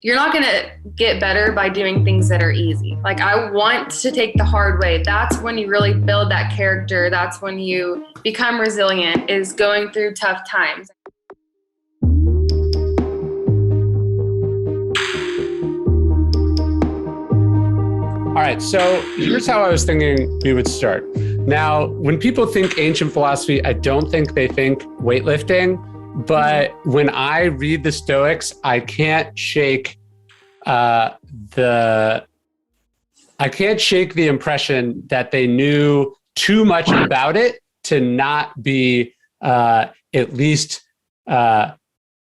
you're not going to get better by doing things that are easy. Like, I want to take the hard way. That's when you really build that character. That's when you become resilient, is going through tough times. All right, so here's how I was thinking we would start. Now, when people think ancient philosophy, I don't think they think weightlifting. But when I read the Stoics, I can't shake the impression that they knew too much about it to not be at least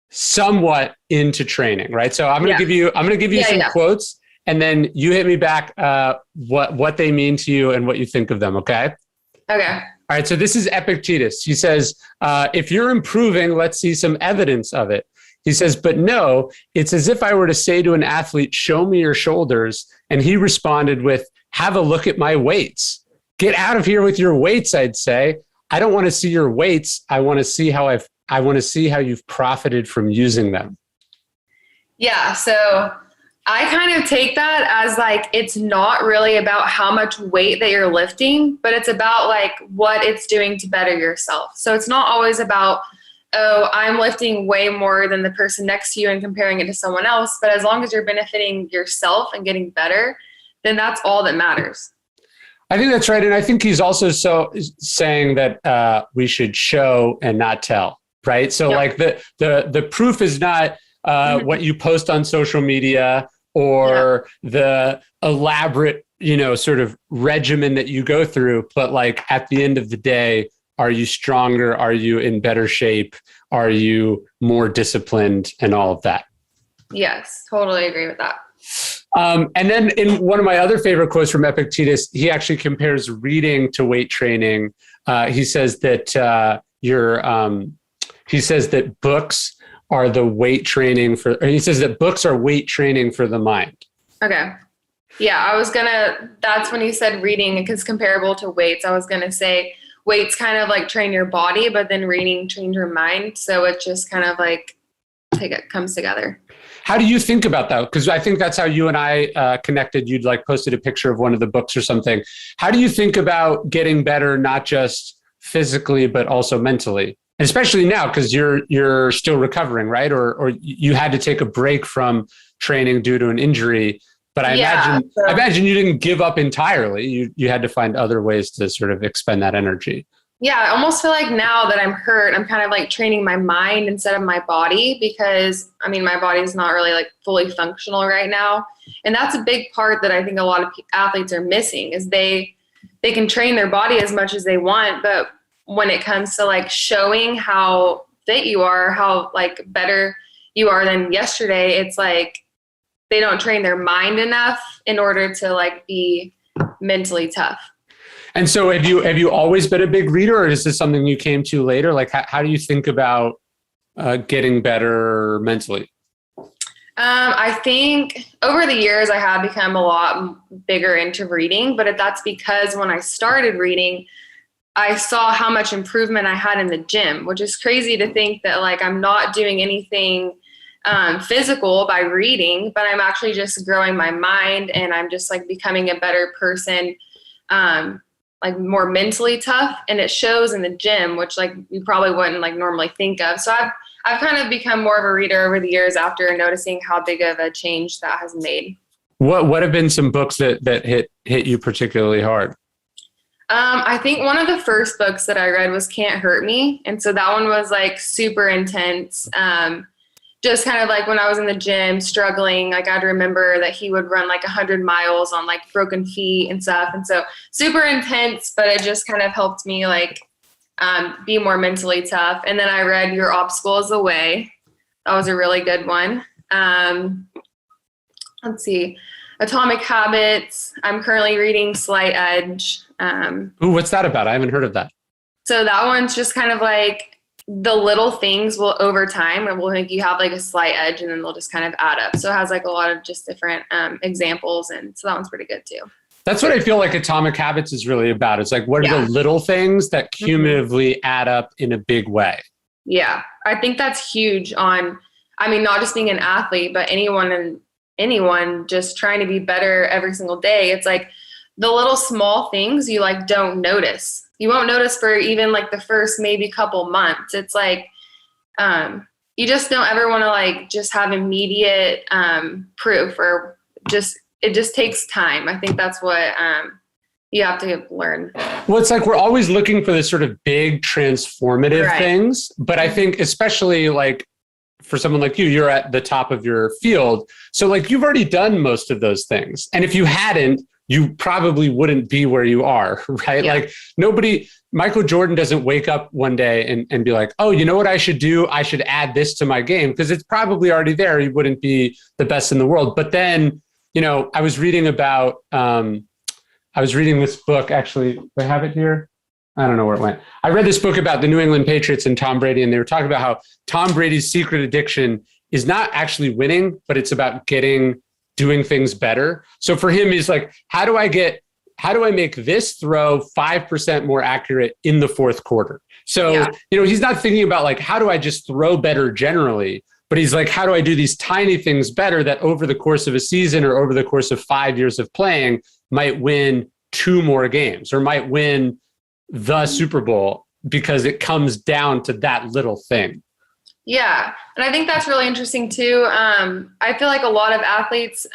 somewhat into training, right? So I'm going to give you some quotes, and then you hit me back what they mean to you and what you think of them. Okay. Okay. All right, so this is Epictetus. He says, if you're improving, let's see some evidence of it. He says, but no, it's as if I were to say to an athlete, show me your shoulders. And he responded with, have a look at my weights. Get out of here with your weights, I'd say. I don't want to see your weights. I want to see how you've profited from using them. Yeah, so I kind of take that as like, it's not really about how much weight that you're lifting, but it's about like what it's doing to better yourself. So it's not always about, oh, I'm lifting way more than the person next to you and comparing it to someone else. But as long as you're benefiting yourself and getting better, then that's all that matters. I think that's right. And I think he's also saying that we should show and not tell, right? So like the proof is not what you post on social media or the elaborate, sort of regimen that you go through. But like at the end of the day, are you stronger? Are you in better shape? Are you more disciplined and all of that? Yes, totally agree with that. And then in one of my other favorite quotes from Epictetus, he actually compares reading to weight training. He says that he says that books are the weight training he says that books are weight training for the mind. Okay. Yeah, that's when he said reading is comparable to weights. I was going to say weights kind of like train your body, but then reading trains your mind. So it just kind of like comes together. How do you think about that? Because I think that's how you and I connected. You'd like posted a picture of one of the books or something. How do you think about getting better, not just physically, but also mentally? And especially now, because you're still recovering, right? Or you had to take a break from training due to an injury. But I imagine you didn't give up entirely. You had to find other ways to sort of expend that energy. Yeah, I almost feel like now that I'm hurt, I'm kind of like training my mind instead of my body, because my body's not really like fully functional right now. And that's a big part that I think a lot of athletes are missing, is they can train their body as much as they want, but when it comes to like showing how fit you are, how like better you are than yesterday, it's like they don't train their mind enough in order to like be mentally tough. And so have you always been a big reader, or is this something you came to later? Like how do you think about getting better mentally? I think over the years I have become a lot bigger into reading, but that's because when I started reading, I saw how much improvement I had in the gym, which is crazy to think that like I'm not doing anything physical by reading, but I'm actually just growing my mind, and I'm just like becoming a better person, like more mentally tough, and it shows in the gym, which like you probably wouldn't like normally think of. So I've kind of become more of a reader over the years after noticing how big of a change that has made. What have been some books that hit you particularly hard? I think one of the first books that I read was Can't Hurt Me. And so that one was like super intense. Just kind of like when I was in the gym struggling, like I'd remember that he would run like 100 miles on like broken feet and stuff. And so super intense, but it just kind of helped me like be more mentally tough. And then I read Your Obstacle Is the Way. That was a really good one. Let's see. Atomic Habits. I'm currently reading Slight Edge. Ooh, what's that about? I haven't heard of that. So that one's just kind of like the little things will over time and will make you have like a slight edge, and then they'll just kind of add up. So it has like a lot of just different examples. And so that one's pretty good too. That's what I feel like Atomic Habits is really about. It's like, what are the little things that cumulatively add up in a big way? Yeah, I think that's huge on I mean, not just being an athlete, but anyone just trying to be better every single day. It's like the little small things you like don't notice. You won't notice for even like the first maybe couple months. It's like you just don't ever want to like just have immediate proof, or it just takes time. I think that's what you have to learn. Well, it's like we're always looking for this sort of big transformative things, but I think especially like for someone like you, you're at the top of your field. So like you've already done most of those things. And if you hadn't, you probably wouldn't be where you are, right? Yeah. Like Michael Jordan doesn't wake up one day and be like, oh, you know what I should do? I should add this to my game, because it's probably already there. He wouldn't be the best in the world. But then, you know, I was reading this book, actually. Do I have it here? I don't know where it went. I read this book about the New England Patriots and Tom Brady, and they were talking about how Tom Brady's secret addiction is not actually winning, but it's about doing things better. So for him, he's like, how do I make this throw 5% more accurate in the fourth quarter? So, you know, he's not thinking about like, how do I just throw better generally? But he's like, how do I do these tiny things better that over the course of a season or over the course of 5 years of playing might win 2 more games or might win the Super Bowl, because it comes down to that little thing. Yeah. And I think that's really interesting too. I feel like a lot of athletes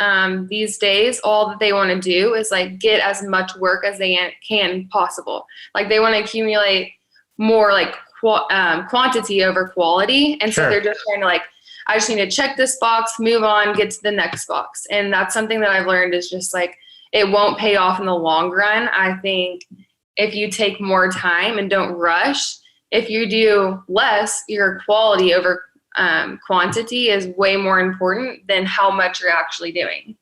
these days, all that they want to do is like get as much work as they can possible. Like they want to accumulate more like quantity over quality. And so they're just trying to like, I just need to check this box, move on, get to the next box. And that's something that I've learned is just like, it won't pay off in the long run. I think if you take more time and don't rush, if you do less, your quality over quantity is way more important than how much you're actually doing.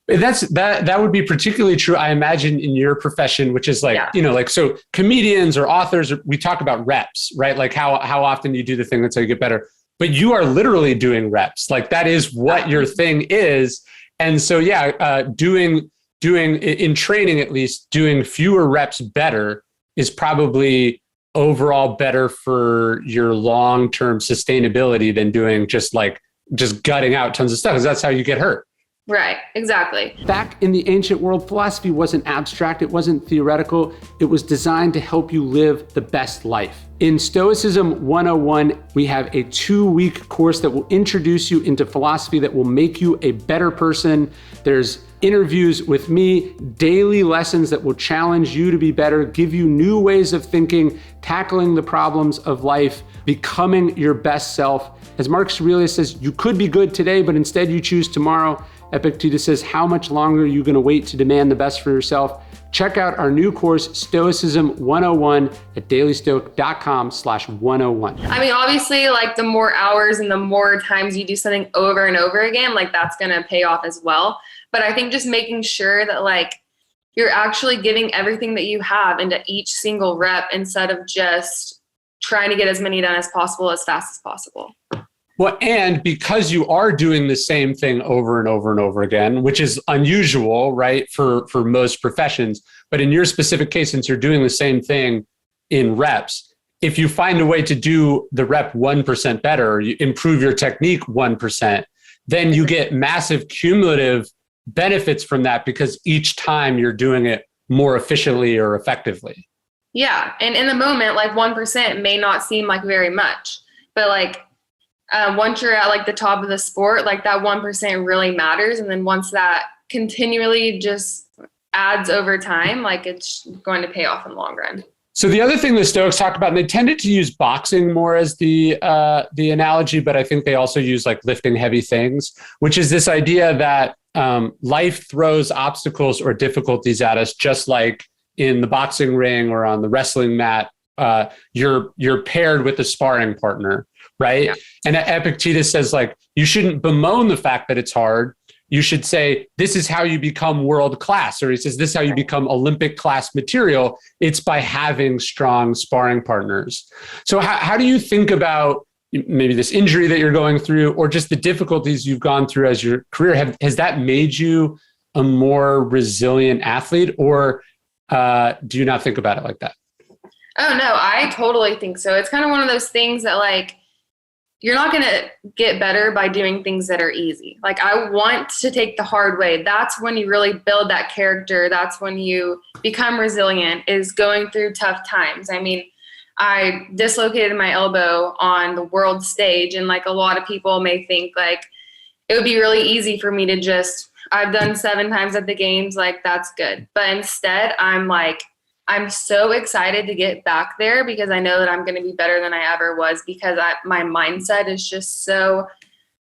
That would be particularly true, I imagine, in your profession, which is like, you know, like, so comedians or authors, we talk about reps, right? Like how often you do the thing that's how you get better, but you are literally doing reps. Like that is what your thing is. And so, doing in training, at least doing fewer reps better is probably overall better for your long-term sustainability than doing just gutting out tons of stuff, because that's how you get hurt. Right, exactly. Back in the ancient world, philosophy wasn't abstract, it wasn't theoretical, it was designed to help you live the best life. In Stoicism 101, we have a 2-week course that will introduce you into philosophy that will make you a better person. There's interviews with me, daily lessons that will challenge you to be better, give you new ways of thinking, tackling the problems of life, becoming your best self. As Marcus Aurelius says, you could be good today, but instead you choose tomorrow. Epictetus says, how much longer are you going to wait to demand the best for yourself? Check out our new course, Stoicism 101, at dailystoic.com/101. I mean, obviously, like the more hours and the more times you do something over and over again, like that's going to pay off as well. But I think just making sure that like you're actually giving everything that you have into each single rep instead of just trying to get as many done as possible as fast as possible. Well, and because you are doing the same thing over and over and over again, which is unusual, right, for most professions, but in your specific case, since you're doing the same thing in reps, if you find a way to do the rep 1% better, or you improve your technique 1%, then you get massive cumulative benefits from that, because each time you're doing it more efficiently or effectively. Yeah. And in the moment, like 1% may not seem like very much, but like once you're at like the top of the sport, like that 1% really matters. And then once that continually just adds over time, like it's going to pay off in the long run. So the other thing the Stoics talked about, and they tended to use boxing more as the analogy, but I think they also use like lifting heavy things, which is this idea that life throws obstacles or difficulties at us, just like in the boxing ring or on the wrestling mat. You're paired with a sparring partner, right? Yeah. And Epictetus says like, you shouldn't bemoan the fact that it's hard. You should say, this is how you become world class. Or he says, this is how you become Olympic class material. It's by having strong sparring partners. So how do you think about maybe this injury that you're going through, or just the difficulties you've gone through as your career? Has that made you a more resilient athlete, or do you not think about it like that? Oh, no, I totally think so. It's kind of one of those things that like, you're not going to get better by doing things that are easy. Like, I want to take the hard way. That's when you really build that character. That's when you become resilient, is going through tough times. I mean, I dislocated my elbow on the world stage, and like a lot of people may think like it would be really easy for me to just, I've done 7 times at the games, like that's good. But instead, I'm so excited to get back there because I know that I'm going to be better than I ever was, because my mindset is just so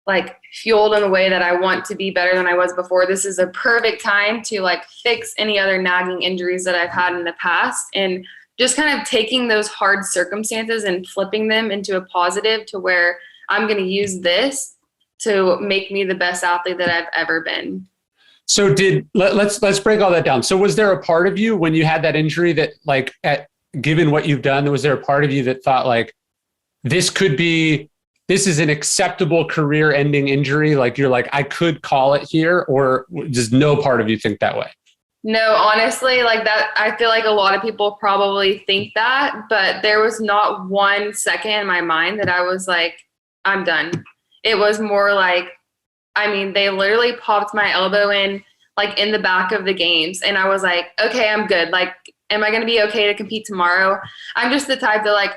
like fueled in the way that I want to be better than I was before. This is a perfect time to like fix any other nagging injuries that I've had in the past, and just kind of taking those hard circumstances and flipping them into a positive to where I'm going to use this to make me the best athlete that I've ever been. So let's break all that down. So was there a part of you when you had that injury that like, given what you've done, was there a part of you that thought like, this is an acceptable career ending injury? Like you're like, I could call it here, or does no part of you think that way? No, honestly, like that, I feel like a lot of people probably think that, but there was not 1 second in my mind that I was like, I'm done. It was more like, I mean, they literally popped my elbow in like in the back of the games, and I was like, okay, I'm good. Like, am I going to be okay to compete tomorrow? I'm just the type that like,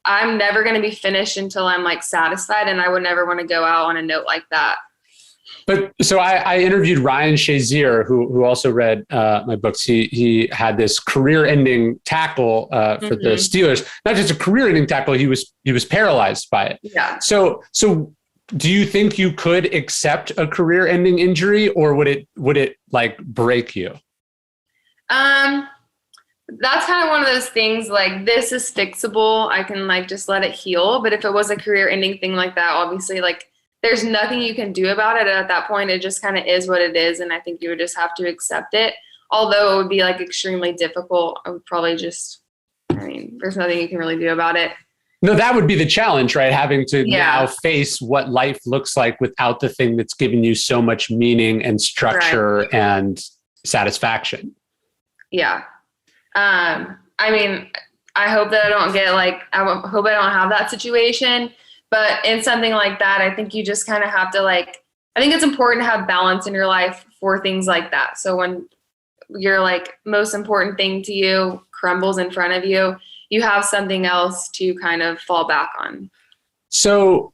I'm never going to be finished until I'm like satisfied, and I would never want to go out on a note like that. But so I interviewed Ryan Shazier, who also read my books. He had this career-ending tackle for the Steelers. Not just a career-ending tackle; he was paralyzed by it. Yeah. So do you think you could accept a career-ending injury, or would it like break you? That's kind of one of those things, like, this is fixable. I can like just let it heal. But if it was a career-ending thing like that, obviously, like, there's nothing you can do about it. At that point, it just kind of is what it is. And I think you would just have to accept it. Although it would be like extremely difficult, I would probably just, I mean, there's nothing you can really do about it. No, that would be the challenge, right? Having to now face what life looks like without the thing that's given you so much meaning and structure and satisfaction. Yeah. I mean, I hope that I don't get like, hope I don't have that situation. But in something like that, I think you just kind of have to like, I think it's important to have balance in your life for things like that. So when your like most important thing to you crumbles in front of you, you have something else to kind of fall back on. So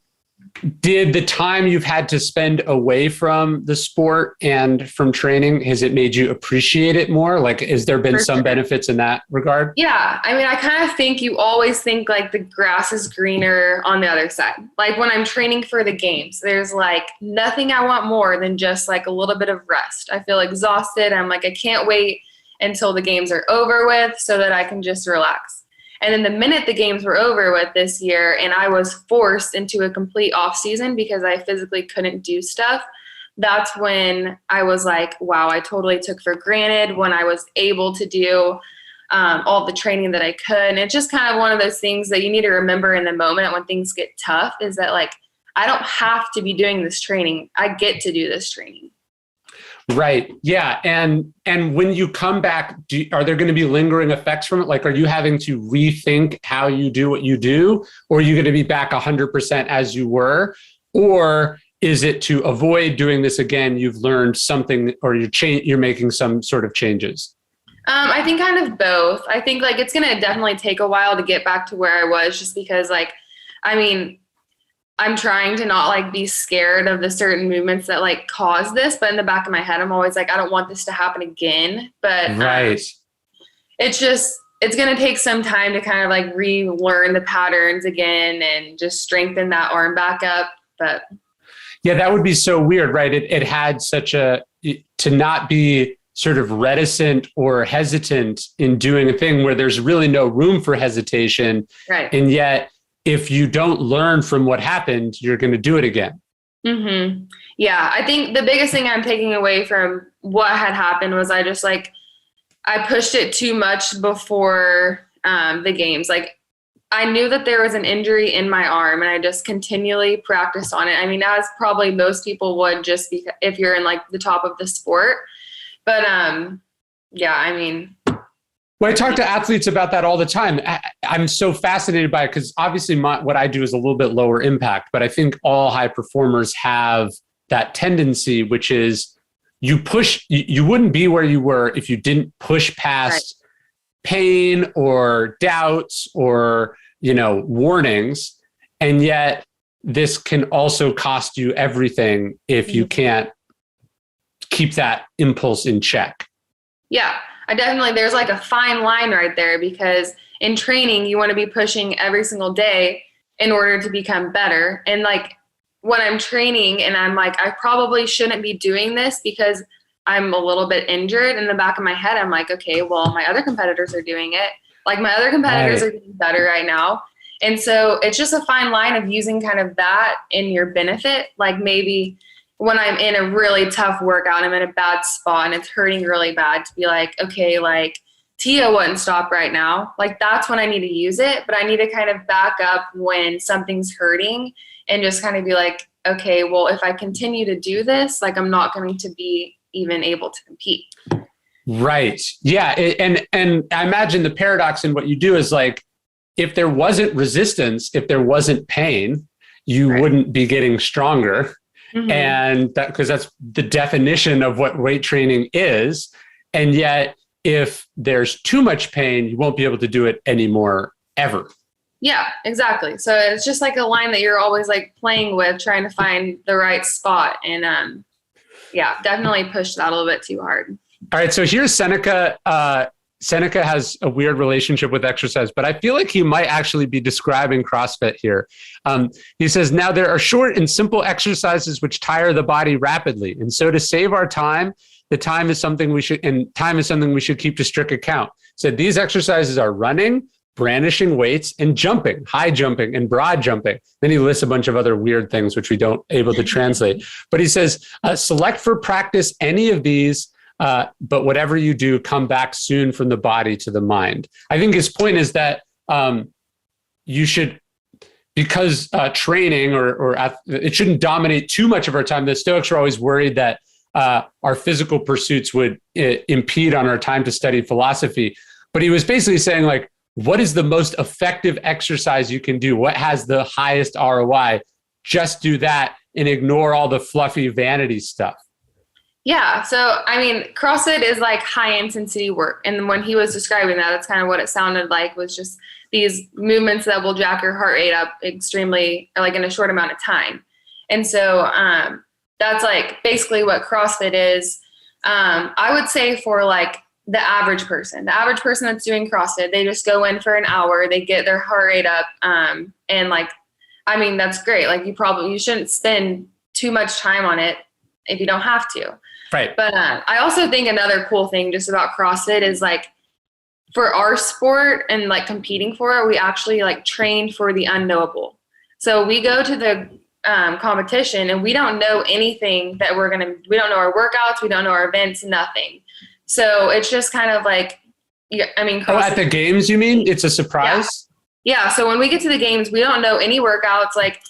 did the time you've had to spend away from the sport and from training, has it made you appreciate it more? Like, has there been some benefits in that regard? Yeah. I mean, I kind of think you always think like the grass is greener on the other side. Like when I'm training for the games, there's like nothing I want more than just like a little bit of rest. I feel exhausted. I'm like, I can't wait until the games are over with so that I can just relax. And then the minute the games were over with this year and I was forced into a complete off season because I physically couldn't do stuff, that's when I was like, wow, I totally took for granted when I was able to do all the training that I could. And it's just kind of one of those things that you need to remember in the moment when things get tough, is that like, I don't have to be doing this training. I get to do this training. Right. Yeah. And when you come back, are there going to be lingering effects from it? Like, are you having to rethink how you do what you do, or are you going to be back 100% as you were? Or is it to avoid doing this again, you've learned something, or you're making some sort of changes? I think kind of both. I think like it's going to definitely take a while to get back to where I was, just because like, I mean, I'm trying to not like be scared of the certain movements that like cause this, but in the back of my head, I'm always like, I don't want this to happen again. But it's going to take some time to kind of like relearn the patterns again and just strengthen that arm back up. But yeah, that would be so weird, right? It had such to not be sort of reticent or hesitant in doing a thing where there's really no room for hesitation. Right. And yet, if you don't learn from what happened, you're going to do it again. Mm-hmm. Yeah. I think the biggest thing I'm taking away from what had happened was I pushed it too much before the games. Like, I knew that there was an injury in my arm and I just continually practiced on it. I mean, as probably most people would, just because if you're in like the top of the sport. But yeah, I mean, Well, I talk to athletes about that all the time. I'm so fascinated by it because obviously what I do is a little bit lower impact, but I think all high performers have that tendency, which is you wouldn't be where you were if you didn't push past pain or doubts or, warnings. And yet this can also cost you everything if you can't keep that impulse in check. Yeah. There's like a fine line right there, because in training, you want to be pushing every single day in order to become better. And like when I'm training and I'm like, I probably shouldn't be doing this because I'm a little bit injured, in the back of my head, I'm like, okay, well, my other competitors are doing it. Like my other competitors are doing better right now. And so it's just a fine line of using kind of that in your benefit. Like maybe when I'm in a really tough workout, I'm in a bad spot and it's hurting really bad, to be like, okay, like Tia wouldn't stop right now. Like that's when I need to use it, but I need to kind of back up when something's hurting and just kind of be like, okay, well, if I continue to do this, like I'm not going to be even able to compete. Right. Yeah. And I imagine the paradox in what you do is like, if there wasn't resistance, if there wasn't pain, you wouldn't be getting stronger. Mm-hmm. And because that's the definition of what weight training is. And yet, if there's too much pain, you won't be able to do it anymore, ever. Yeah, exactly. So it's just like a line that you're always like playing with, trying to find the right spot. And definitely push that a little bit too hard. All right. So here's Seneca. Seneca has a weird relationship with exercise, but I feel like he might actually be describing CrossFit here. He says, now there are short and simple exercises which tire the body rapidly. And so to save our time, time is something we should keep to strict account. So these exercises are running, brandishing weights, and jumping, high jumping and broad jumping. Then he lists a bunch of other weird things, which we don't able to translate. But he says, select for practice any of these, but whatever you do, come back soon from the body to the mind. I think his point is that you should, because training or it shouldn't dominate too much of our time. The Stoics are always worried that our physical pursuits would impede on our time to study philosophy. But he was basically saying, like, what is the most effective exercise you can do? What has the highest ROI? Just do that and ignore all the fluffy vanity stuff. Yeah. So, I mean, CrossFit is like high intensity work. And when he was describing that, that's kind of what it sounded like, was just these movements that will jack your heart rate up extremely, like in a short amount of time. And so that's like basically what CrossFit is. I would say for like the average person that's doing CrossFit, they just go in for an hour, they get their heart rate up. And like, I mean, that's great. Like you shouldn't spend too much time on it if you don't have to. Right. But I also think another cool thing just about CrossFit is like for our sport and like competing for it, we actually like train for the unknowable. So we go to the competition and we don't know anything that we don't know our workouts, we don't know our events, nothing. So it's just kind of like, I mean, at the games, you mean? It's a surprise? Yeah. So when we get to the games, we don't know any workouts. Like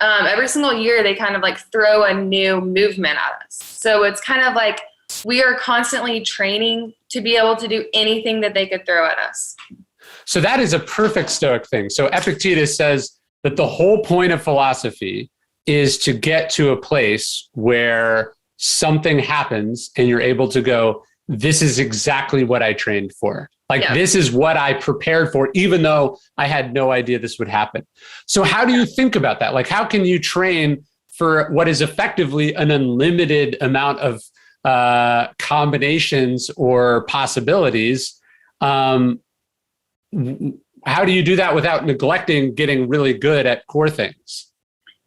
every single year, they kind of like throw a new movement at us. So it's kind of like we are constantly training to be able to do anything that they could throw at us. So that is a perfect Stoic thing. So Epictetus says that the whole point of philosophy is to get to a place where something happens and you're able to go, this is exactly what I trained for. This is what I prepared for, even though I had no idea this would happen. So how do you think about that? Like, how can you train for what is effectively an unlimited amount of combinations or possibilities? How do you do that without neglecting getting really good at core things?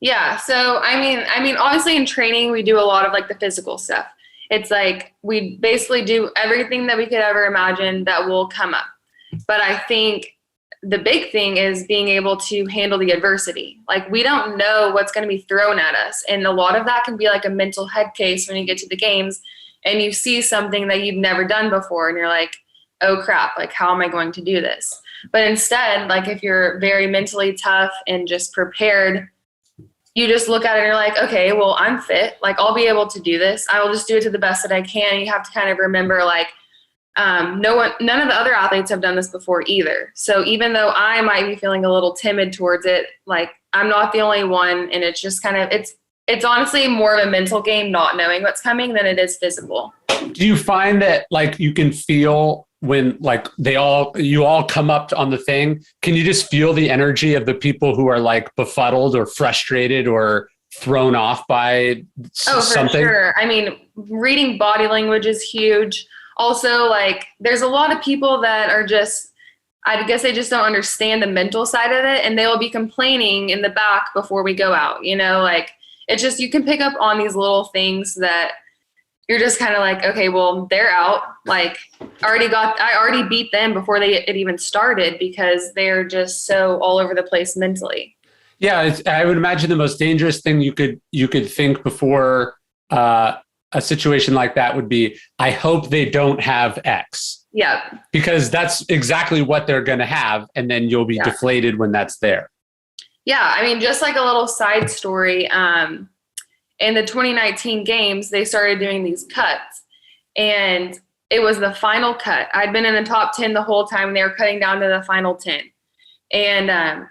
Yeah. So, I mean, obviously in training, we do a lot of like the physical stuff. It's like we basically do everything that we could ever imagine that will come up. But I think the big thing is being able to handle the adversity. Like we don't know what's going to be thrown at us. And a lot of that can be like a mental head case when you get to the games and you see something that you've never done before and you're like, oh crap, like how am I going to do this? But instead, like if you're very mentally tough and just prepared, you just look at it and you're like, okay, well, I'm fit. Like I'll be able to do this. I will just do it to the best that I can. And you have to kind of remember like None of the other athletes have done this before either. So even though I might be feeling a little timid towards it, like I'm not the only one. And it's just kind of, it's honestly more of a mental game, not knowing what's coming, than it is physical. Do you find that like you can feel when like you all come up on the thing? Can you just feel the energy of the people who are like befuddled or frustrated or thrown off by something? For sure. I mean, reading body language is huge. Also, like there's a lot of people that are just, I guess they just don't understand the mental side of it, and they will be complaining in the back before we go out, like it's just, you can pick up on these little things that you're just kind of like, okay, well, they're out. Like I already beat them before it even started, because they're just so all over the place mentally. Yeah. I would imagine the most dangerous thing you could think before, a situation like that would be, I hope they don't have X. Yeah. Because that's exactly what they're going to have. And then you'll be deflated when that's there. Yeah. I mean, just like a little side story, in the 2019 games, they started doing these cuts, and it was the final cut. I'd been in the top 10 the whole time. They were cutting down to the final 10. And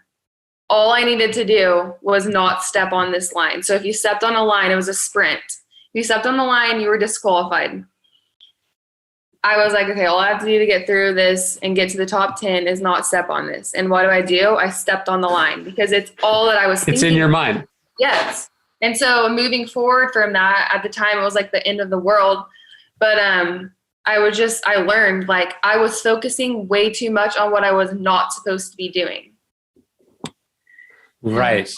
all I needed to do was not step on this line. So if you stepped on a line, it was a sprint. If you stepped on the line, you were disqualified. I was like, okay, all I have to do to get through this and get to the top 10 is not step on this. And what do? I stepped on the line, because it's all that I was thinking. It's in your mind. Yes. And so moving forward from that, at the time, it was like the end of the world. But I learned, like, I was focusing way too much on what I was not supposed to be doing. Right.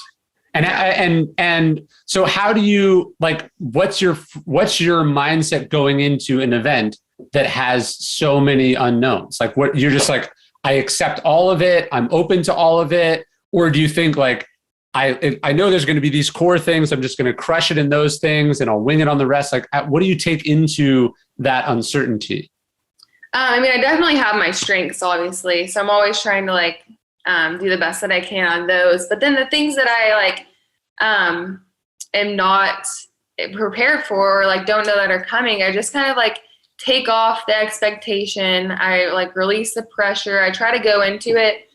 And so how do you, like, what's your mindset going into an event that has so many unknowns? Like, what, you're just like, I accept all of it, I'm open to all of it? Or do you think like, I know there's going to be these core things, I'm just going to crush it in those things and I'll wing it on the rest? Like, what do you take into that uncertainty? I mean, I definitely have my strengths, obviously. So I'm always trying to like do the best that I can on those. But then the things that I like am not prepared for, or like don't know that are coming, I just kind of like take off the expectation. I like release the pressure. I try to go into it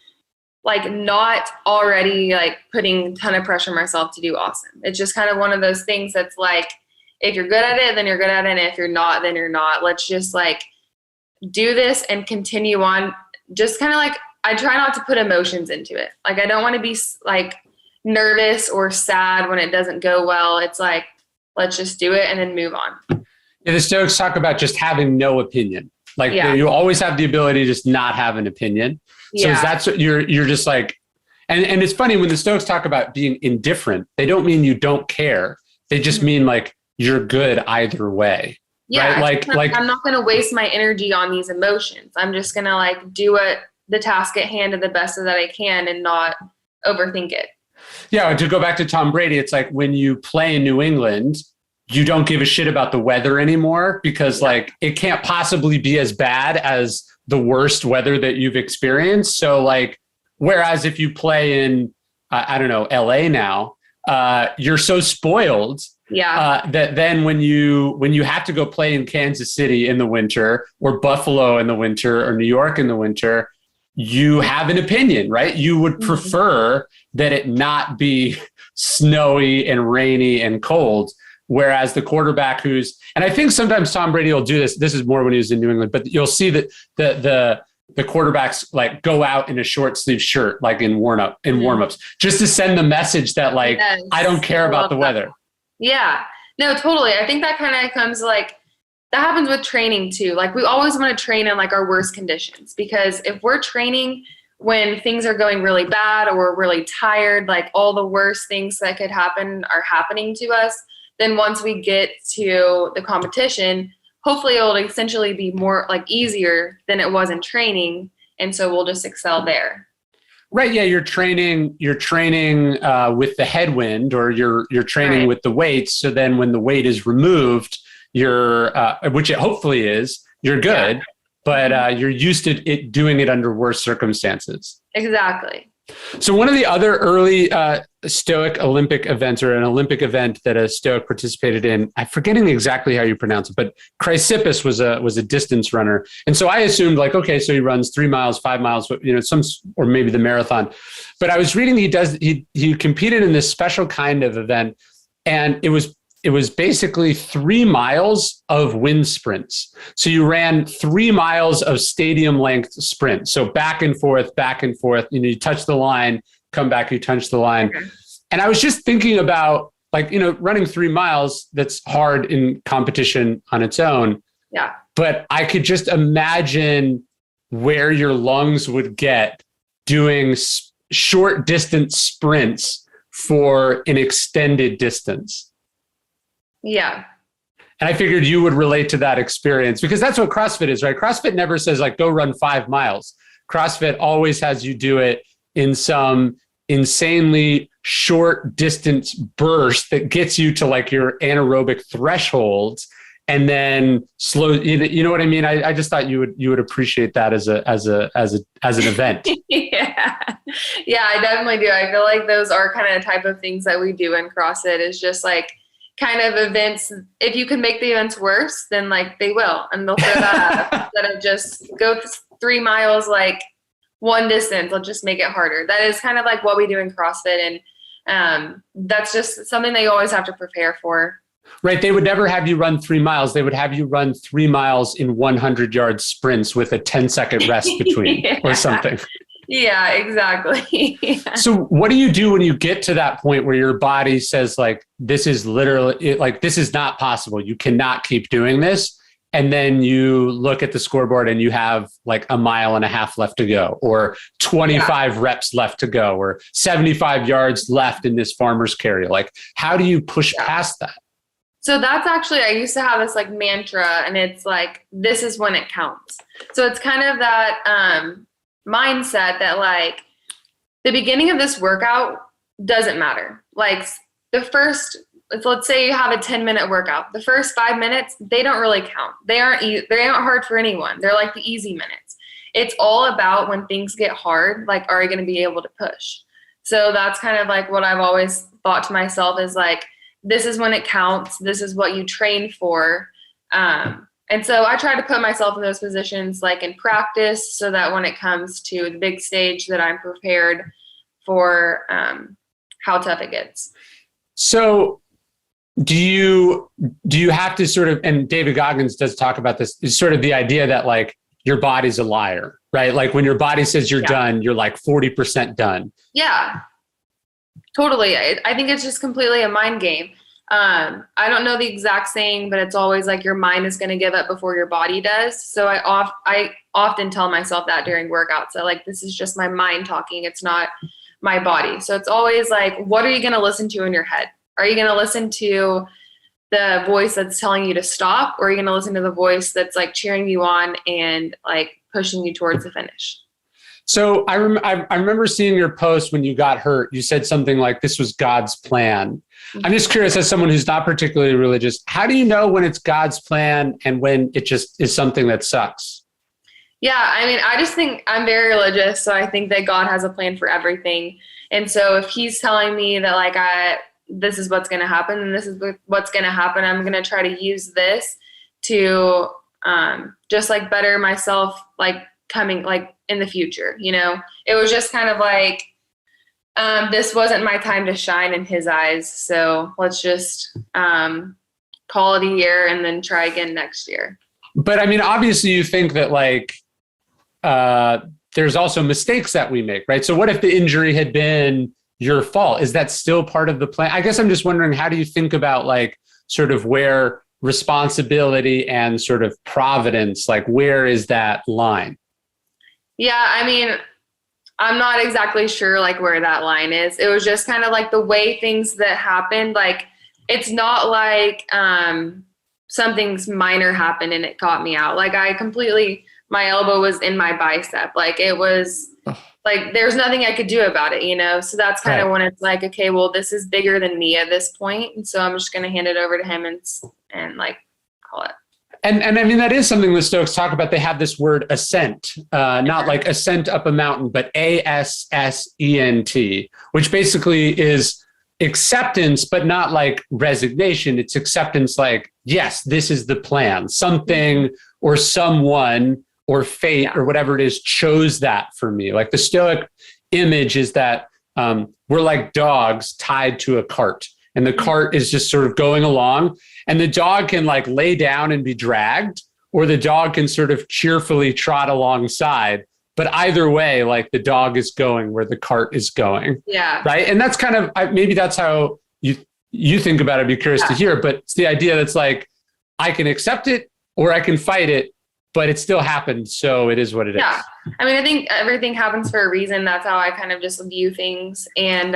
like not already like putting a ton of pressure on myself to do awesome. It's just kind of one of those things that's like, if you're good at it, then you're good at it. And if you're not, then you're not. Let's just like do this and continue on. Just kind of like, I try not to put emotions into it. Like, I don't want to be like nervous or sad when it doesn't go well. It's like, let's just do it and then move on. Yeah, the Stoics talk about just having no opinion. Like you always have the ability to just not have an opinion. So that's what you're just like, and it's funny when the Stoics talk about being indifferent, they don't mean you don't care. They just mean like you're good either way. Yeah. Right? Like I'm not going to waste my energy on these emotions. I'm just going to like do the task at hand to the best that I can and not overthink it. Yeah. To go back to Tom Brady, it's like when you play in New England, you don't give a shit about the weather anymore, because like it can't possibly be as bad as the worst weather that you've experienced. So like, whereas if you play in, I don't know, LA now, you're so spoiled that then when you have to go play in Kansas City in the winter, or Buffalo in the winter, or New York in the winter, you have an opinion, right? You would prefer that it not be snowy and rainy and cold. Whereas the quarterback and I think sometimes Tom Brady will do this. This is more when he was in New England, but you'll see that the quarterbacks like go out in a short sleeve shirt, like in warm-ups, just to send the message that like, I don't care about the weather. Yeah, no, totally. I think that kind of comes like, that happens with training too. Like, we always want to train in like our worst conditions, because if we're training when things are going really bad or we're really tired, like all the worst things that could happen are happening to us, then once we get to the competition, hopefully it'll essentially be more like easier than it was in training. And so we'll just excel there. Right. Yeah. You're training with the headwind, or you're training with the weights. So then when the weight is removed, which it hopefully is, you're good, but you're used to doing it under worse circumstances. Exactly. So one of the other early Stoic Olympic events, or an Olympic event that a Stoic participated in, I'm forgetting exactly how you pronounce it, but Chrysippus was a distance runner. And so I assumed like, okay, so he runs 3 miles, 5 miles, or maybe the marathon. But I was reading he competed in this special kind of event, and it was basically 3 miles of wind sprints. So you ran 3 miles of stadium length sprints. So back and forth, you touch the line, come back, you touch the line. Okay. And I was just thinking about like, running 3 miles, that's hard in competition on its own. Yeah. But I could just imagine where your lungs would get doing short distance sprints for an extended distance. Yeah. And I figured you would relate to that experience, because that's what CrossFit is, right? CrossFit never says like, go run 5 miles. CrossFit always has you do it in some insanely short distance burst that gets you to like your anaerobic thresholds, and then slow. You know what I mean? I just thought you would appreciate that as an event. Yeah. I definitely do. I feel like those are kind of the type of things that we do in CrossFit, is just like kind of events. If you can make the events worse, then like they will, and they'll throw that up instead of just go 3 miles, like one distance. They'll just make it harder. That is kind of like what we do in CrossFit. And that's just something that you always have to prepare for. Right. They would never have you run 3 miles. They would have you run 3 miles in 100-yard sprints with a 10-second rest between or something. Yeah, exactly. So what do you do when you get to that point where your body says like, this is literally like, this is not possible. You cannot keep doing this. And then you look at the scoreboard and you have like 1.5 miles left to go, or 25 reps left to go, or 75 yards left in this farmer's carry. Like, how do you push past that? So that's actually, I used to have this like mantra, and it's like, this is when it counts. So it's kind of that mindset that like the beginning of this workout doesn't matter. Like the first, let's say you have a 10-minute workout, the first 5 minutes, they don't really count. They aren't hard for anyone. They're like the easy minutes. It's all about when things get hard, like, are you going to be able to push? So that's kind of like what I've always thought to myself is like, this is when it counts. This is what you train for. And so I try to put myself in those positions like in practice, so that when it comes to the big stage that I'm prepared for how tough it gets. So do you have to sort of, and David Goggins does talk about this, is sort of the idea that like your body's a liar, right? Like when your body says you're done, you're like 40% done. Yeah, totally. I think it's just completely a mind game. I don't know the exact saying, but it's always like your mind is going to give up before your body does. So I often tell myself that during workouts. So like, this is just my mind talking. It's not my body. So it's always like, what are you going to listen to in your head? Are you going to listen to the voice that's telling you to stop? Or are you going to listen to the voice that's like cheering you on and like pushing you towards the finish? So I remember seeing your post when you got hurt. You said something like, this was God's plan. I'm just curious, as someone who's not particularly religious, how do you know when it's God's plan and when it just is something that sucks? Yeah, I mean, I just think I'm very religious. So I think that God has a plan for everything. And so if he's telling me that like, this is what's going to happen and this is what's going to happen, I'm going to try to use this to just like better myself, like coming like in the future. It was just kind of like, this wasn't my time to shine in his eyes. So let's just call it a year and then try again next year. But I mean, obviously you think that like, there's also mistakes that we make, right? So what if the injury had been your fault? Is that still part of the plan? I guess I'm just wondering, how do you think about like sort of where responsibility and sort of providence, like where is that line? Yeah, I mean, I'm not exactly sure like where that line is. It was just kind of like the way things that happened. Like, it's not like something's minor happened and it caught me out. Like my elbow was in my bicep. Like it was like, there's nothing I could do about it, So that's kind of when it's like, okay, well, this is bigger than me at this point. And so I'm just going to hand it over to him and like call it. And I mean, that is something the Stoics talk about. They have this word ascent, not like ascent up a mountain, but ASSENT, which basically is acceptance, but not like resignation. It's acceptance like, yes, this is the plan. Something or someone or fate or whatever it is chose that for me. Like the Stoic image is that we're like dogs tied to a cart, and the cart is just sort of going along, and the dog can like lay down and be dragged, or the dog can sort of cheerfully trot alongside. But either way, like the dog is going where the cart is going. Yeah. Right. And that's kind of, maybe that's how you think about it. I'd be curious to hear, but it's the idea that's like, I can accept it or I can fight it, but it still happened. So it is what it is. I mean, I think everything happens for a reason. That's how I kind of just view things. And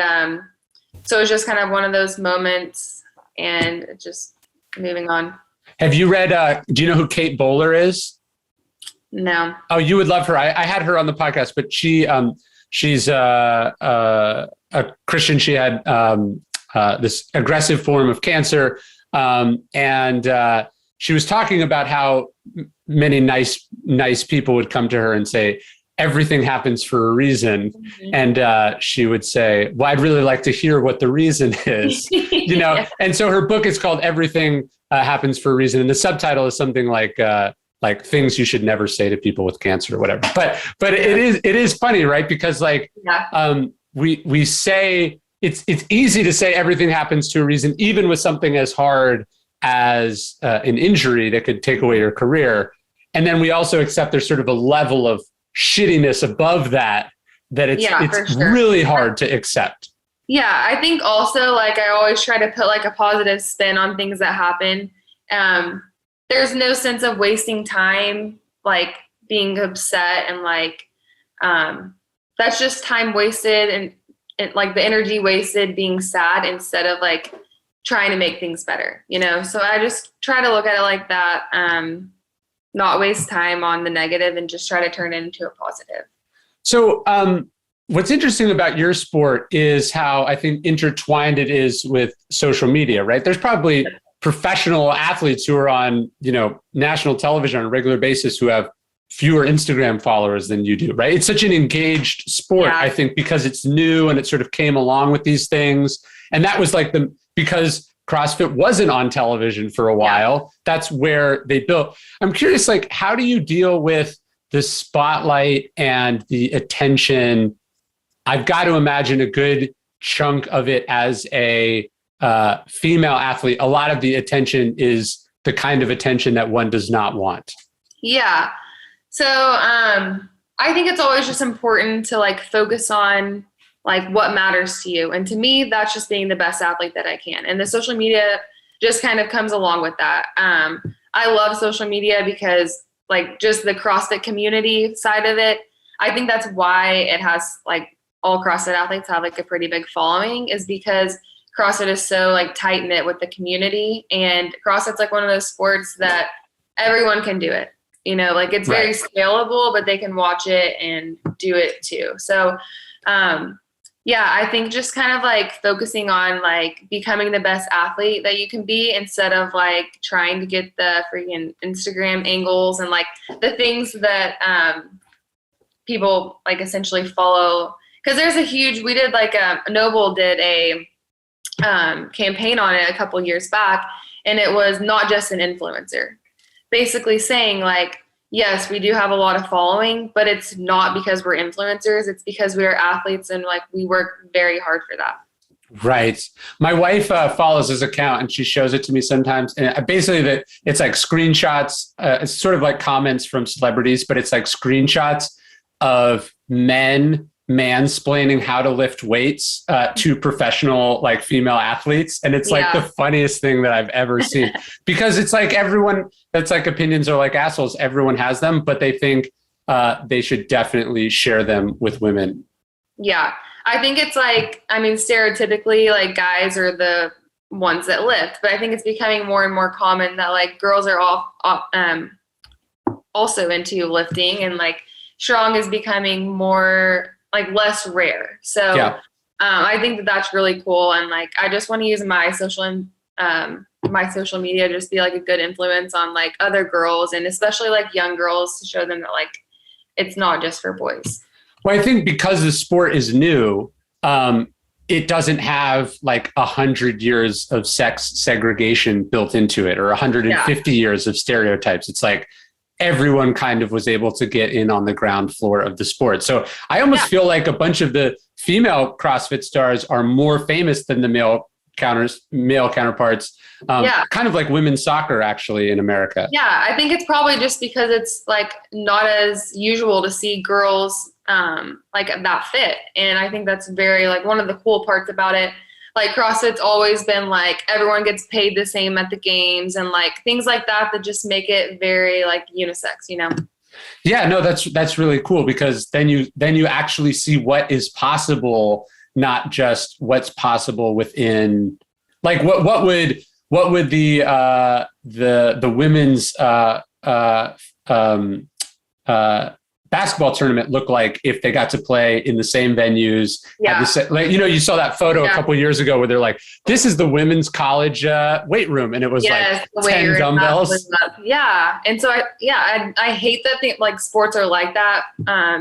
so it's just kind of one of those moments and just moving on. Have you read, do you know who Kate Bowler is? No. Oh, you would love her. I had her on the podcast, but she's a Christian. She had this aggressive form of cancer. And she was talking about how many nice people would come to her and say, everything happens for a reason. Mm-hmm. And she would say, well, I'd really like to hear what the reason is, you know? Yeah. And so her book is called Everything Happens for a Reason. And the subtitle is something like things you should never say to people with cancer or whatever. But it is funny, right? Because we say it's easy to say everything happens to a reason, even with something as hard as an injury that could take away your career. And then we also accept there's sort of a level of shittiness above that it's really hard to accept. Yeah, I think also I always try to put a positive spin on things that happen. There's no sense of wasting time, being upset and that's just time wasted and the energy wasted being sad instead of trying to make things better, you know? So I just try to look at it like that, not waste time on the negative and just try to turn it into a positive. So what's interesting about your sport is how I think intertwined it is with social media, right? There's probably professional athletes who are on, national television on a regular basis who have fewer Instagram followers than you do, right? It's such an engaged sport, I think, because it's new and it sort of came along with these things. And that was because CrossFit wasn't on television for a while. That's where they built. I'm curious, how do you deal with the spotlight and the attention? I've got to imagine a good chunk of it as a female athlete. A lot of the attention is the kind of attention that one does not want. Yeah. So I think it's always just important to focus on what matters to you. And to me, that's just being the best athlete that I can. And the social media just kind of comes along with that. I love social media because just the CrossFit community side of it, I think that's why it has all CrossFit athletes have a pretty big following, is because CrossFit is so tight knit with the community, and CrossFit's one of those sports that everyone can do it. It's very scalable, but they can watch it and do it too. So, I think just kind of focusing on becoming the best athlete that you can be instead of trying to get the freaking Instagram angles and the things that people essentially follow. Because there's we did Noble did a campaign on it a couple years back, and it was not just an influencer, basically saying yes, we do have a lot of following, but it's not because we're influencers. It's because we are athletes and we work very hard for that. Right. My wife follows his account and she shows it to me sometimes. And basically it's screenshots. It's sort of comments from celebrities, but it's screenshots of men mansplaining how to lift weights to professional female athletes, and it's the funniest thing that I've ever seen, because it's everyone that's opinions are assholes, everyone has them, but they think they should definitely share them with women. I think it's stereotypically guys are the ones that lift, but I think it's becoming more and more common that girls are also into lifting, and strong is becoming more less rare. So I think that's really cool. And I just want to use my social my social media, just be like a good influence on like other girls, and especially like young girls, to show them that like it's not just for boys. Well, I think because the sport is new, it doesn't have like 100 years of sex segregation built into it, or 150 years of stereotypes. It's like everyone kind of was able to get in on the ground floor of the sport. So I almost feel like a bunch of the female CrossFit stars are more famous than the male counterparts. Kind of like women's soccer actually in America. Yeah, I think it's probably just because it's like not as usual to see girls like that fit. And I think that's very like one of the cool parts about it. Like CrossFit's always been like everyone gets paid the same at the games, and like things like that just make it very like unisex, you know? Yeah, no, that's really cool, because then you actually see what is possible, not just what's possible within, like what would the women's basketball tournament look like if they got to play in the same venues? Like, you know, you saw that photo a couple of years ago where they're like, this is the women's college weight room, and it was like 10 dumbbells. Yeah. And so I hate that like sports are like that,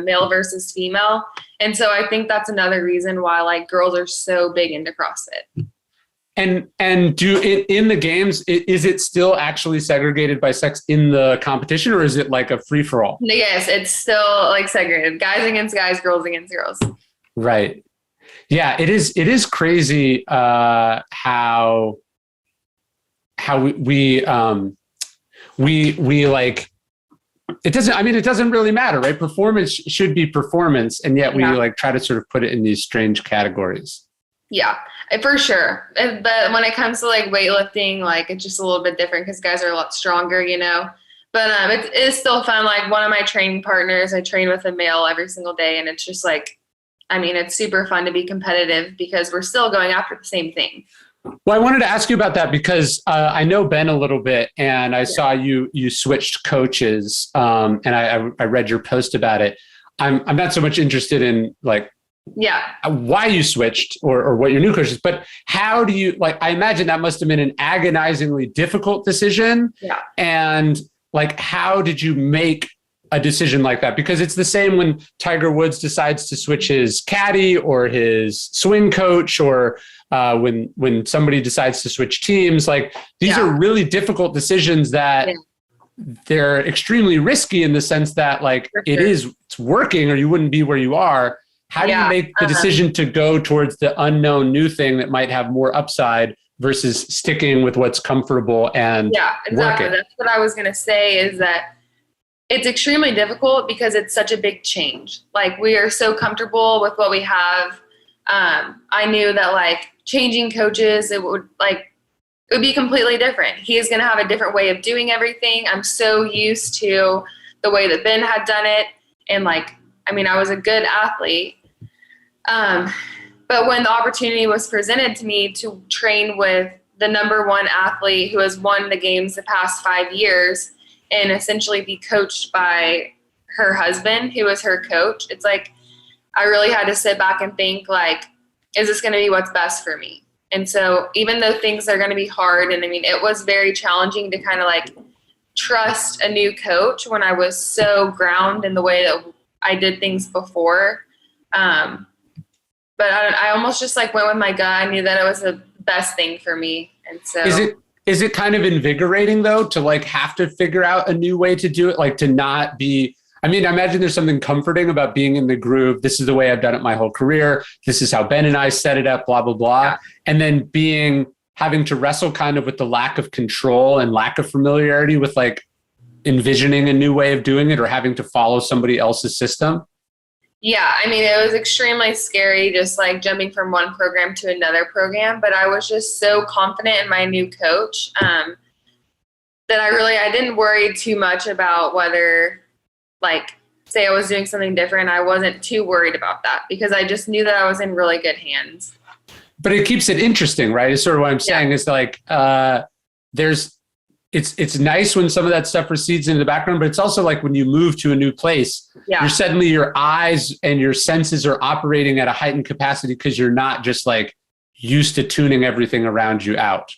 male versus female. And so I think that's another reason why like girls are so big into CrossFit. And do it in the games, is it still actually segregated by sex in the competition, or is it like a free for all? Yes, it's still like segregated. Guys against guys, girls against girls. Right. Yeah, it is crazy how we like, it doesn't really matter, right? Performance should be performance, and yet we like try to sort of put it in these strange categories. Yeah, for sure. But when it comes to like weightlifting, like it's just a little bit different because guys are a lot stronger, you know. But it is still fun. Like one of my training partners, I train with a male every single day, and it's just like, I mean, it's super fun to be competitive because we're still going after the same thing. Well, I wanted to ask you about that because I know Ben a little bit, and I saw you switched coaches, and I read your post about it. I'm not so much interested in like why you switched or what your new coach is, but how do you, like, I imagine that must have been an agonizingly difficult decision. Yeah. And like, how did you make a decision like that? Because it's the same when Tiger Woods decides to switch his caddy or his swing coach, or when somebody decides to switch teams. Like these are really difficult decisions that they're extremely risky in the sense that like it's working or you wouldn't be where you are. How do you make the decision to go towards the unknown new thing that might have more upside versus sticking with what's comfortable and working? That's what I was going to say, is that it's extremely difficult because it's such a big change. Like we are so comfortable with what we have. I knew that like changing coaches, it would be completely different. He is going to have a different way of doing everything. I'm so used to the way that Ben had done it. And like, I mean, I was a good athlete. But when the opportunity was presented to me to train with the number one athlete who has won the games the past 5 years and essentially be coached by her husband, who was her coach, it's like, I really had to sit back and think like, is this going to be what's best for me? And so even though things are going to be hard, and I mean, it was very challenging to kind of like trust a new coach when I was so grounded in the way that I did things before. But I almost just like went with my gut. I knew that it was the best thing for me. And so is it kind of invigorating though, to like have to figure out a new way to do it? Like to not be, I mean, I imagine there's something comforting about being in the groove. This is the way I've done it my whole career. This is how Ben and I set it up, blah, blah, blah. Yeah. And then having to wrestle kind of with the lack of control and lack of familiarity with like envisioning a new way of doing it or having to follow somebody else's system. Yeah, I mean, it was extremely scary just like jumping from one program to another program, but I was just so confident in my new coach that I didn't worry too much about whether, like, say I was doing something different. I wasn't too worried about that because I just knew that I was in really good hands. But it keeps it interesting, right? It's sort of what I'm saying is like it's nice when some of that stuff recedes into the background, but it's also like when you move to a new place, you're suddenly your eyes and your senses are operating at a heightened capacity because you're not just like used to tuning everything around you out.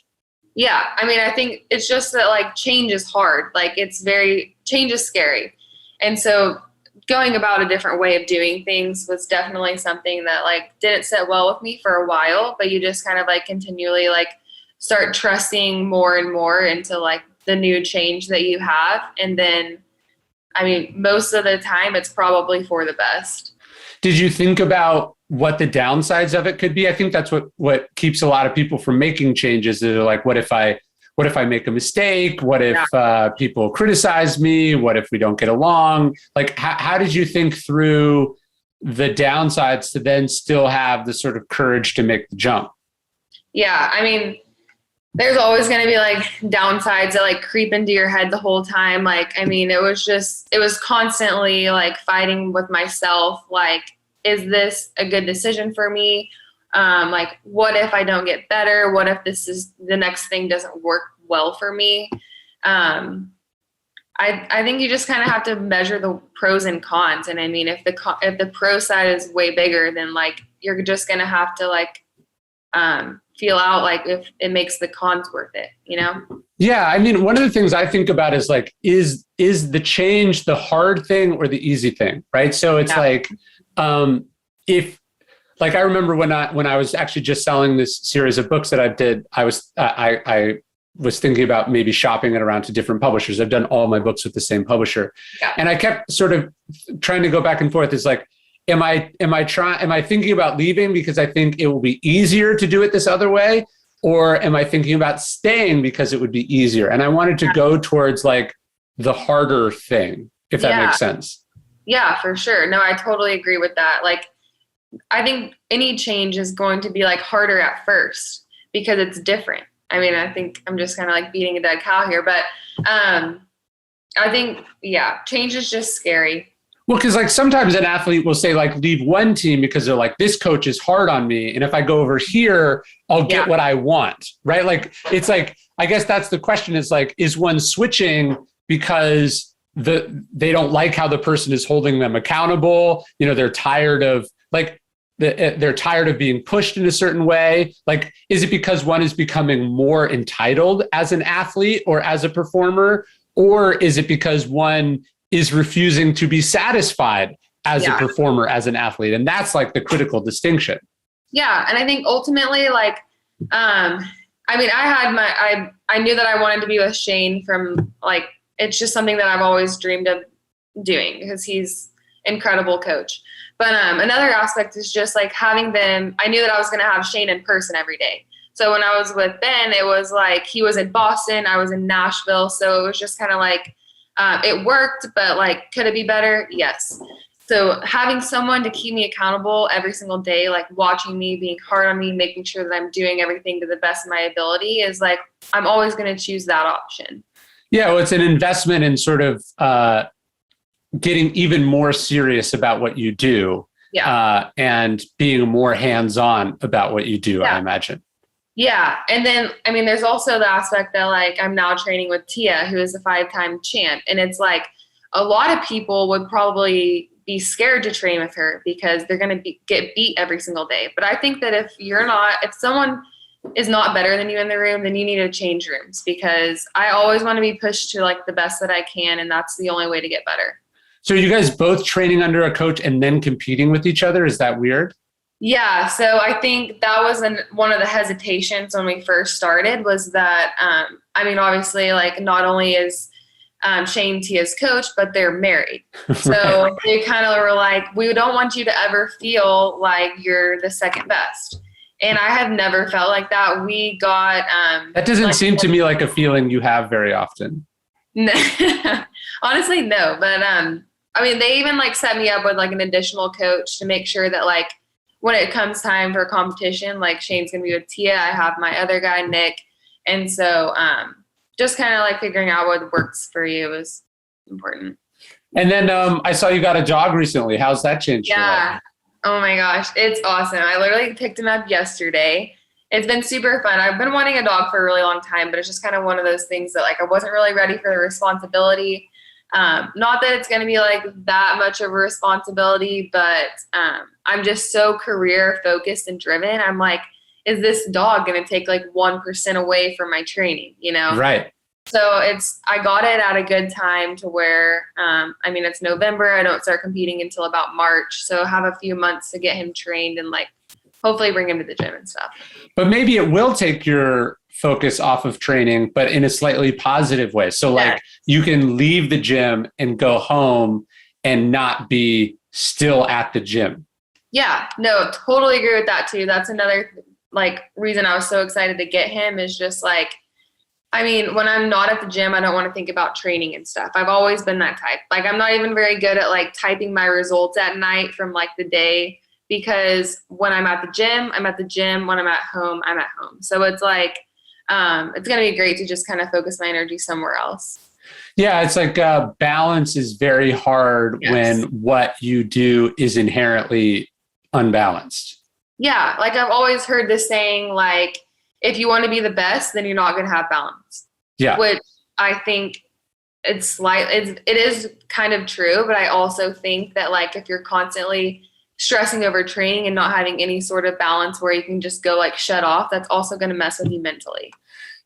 Yeah. I mean, I think it's just that like change is hard. Like change is scary. And so going about a different way of doing things was definitely something that like didn't sit well with me for a while, but you just kind of like continually like start trusting more and more into like the new change that you have. And then, I mean, most of the time it's probably for the best. Did you think about what the downsides of it could be? I think that's what keeps a lot of people from making changes. They're like, what if I make a mistake? What if people criticize me? What if we don't get along? Like, how did you think through the downsides to then still have the sort of courage to make the jump? Yeah, I mean, there's always going to be like downsides that like creep into your head the whole time. Like, I mean, it was constantly like fighting with myself. Like, is this a good decision for me? Like, what if I don't get better? What if the next thing doesn't work well for me? I think you just kind of have to measure the pros and cons. And I mean, if the pro side is way bigger, then like, you're just going to have to like, feel out like if it makes the cons worth it, you know? Yeah. I mean, one of the things I think about is like, is the change the hard thing or the easy thing? Right. So it's like, if like, I remember when I was actually just selling this series of books that I was thinking about maybe shopping it around to different publishers. I've done all my books with the same publisher. Yeah. And I kept sort of trying to go back and forth. It's like, am I thinking about leaving because I think it will be easier to do it this other way? Or am I thinking about staying because it would be easier? And I wanted to go towards like the harder thing, if that makes sense. Yeah, for sure. No, I totally agree with that. Like, I think any change is going to be like harder at first because it's different. I mean, I think I'm just kind of like beating a dead cow here, but I think, change is just scary. Well, because like sometimes an athlete will say like leave one team because they're like, this coach is hard on me. And if I go over here, I'll get what I want. Right. Like, it's like, I guess that's the question is like, is one switching because they don't like how the person is holding them accountable? You know, they're tired of like, they're tired of being pushed in a certain way. Like, is it because one is becoming more entitled as an athlete or as a performer? Or is it because one is refusing to be satisfied as a performer, as an athlete? And that's like the critical distinction. Yeah. And I think ultimately, like, I mean, I knew that I wanted to be with Shane from like, it's just something that I've always dreamed of doing because he's an incredible coach. But another aspect is just like having them, I knew that I was going to have Shane in person every day. So when I was with Ben, it was like, he was in Boston, I was in Nashville. So it was just kind of like, it worked, but like, could it be better? Yes. So having someone to keep me accountable every single day, like watching me, being hard on me, making sure that I'm doing everything to the best of my ability is like, I'm always going to choose that option. Yeah. Well, it's an investment in sort of getting even more serious about what you do and being more hands-on about what you do, I imagine. Yeah. And then, I mean, there's also the aspect that like, I'm now training with Tia, who is a 5-time champ. And it's like, a lot of people would probably be scared to train with her because they're going to get beat every single day. But I think that if someone is not better than you in the room, then you need to change rooms because I always want to be pushed to like the best that I can. And that's the only way to get better. So are you guys both training under a coach and then competing with each other? Is that weird? Yeah, so I think that was one of the hesitations when we first started was that, I mean, obviously, like not only is Shane Tia's coach, but they're married. So they kind of were like, we don't want you to ever feel like you're the second best. And I have never felt like that. We got... that doesn't seem to me like a feeling you have very often. No, honestly, no. But I mean, they even like set me up with like an additional coach to make sure that like, when it comes time for a competition, like Shane's going to be with Tia. I have my other guy, Nick. And so just kind of like figuring out what works for you is important. And then I saw you got a dog recently. How's that changed? Yeah. Oh my gosh. It's awesome. I literally picked him up yesterday. It's been super fun. I've been wanting a dog for a really long time, but it's just kind of one of those things that like I wasn't really ready for the responsibility. Not that it's going to be like that much of a responsibility, but I'm just so career focused and driven. I'm like, is this dog going to take like 1% away from my training, you know? Right. So I got it at a good time to where, it's November. I don't start competing until about March. So I have a few months to get him trained and like hopefully bring him to the gym and stuff. But maybe it will take your focus off of training, but in a slightly positive way. So like you can leave the gym and go home and not be still at the gym. Yeah, no, totally agree with that too. That's another like reason I was so excited to get him is just like, when I'm not at the gym, I don't want to think about training and stuff. I've always been that type. Like I'm not even very good at like typing my results at night from like the day, because when I'm at the gym, I'm at the gym. When I'm at home, I'm at home. So it's like, it's going to be great to just kind of focus my energy somewhere else. Yeah, it's like balance is very hard when what you do is inherently unbalanced. Yeah, like I've always heard this saying, like, if you want to be the best, then you're not going to have balance. Yeah. Which I think it is kind of true, but I also think that like if you're constantly stressing over training and not having any sort of balance where you can just go like shut off, that's also going to mess with you mentally.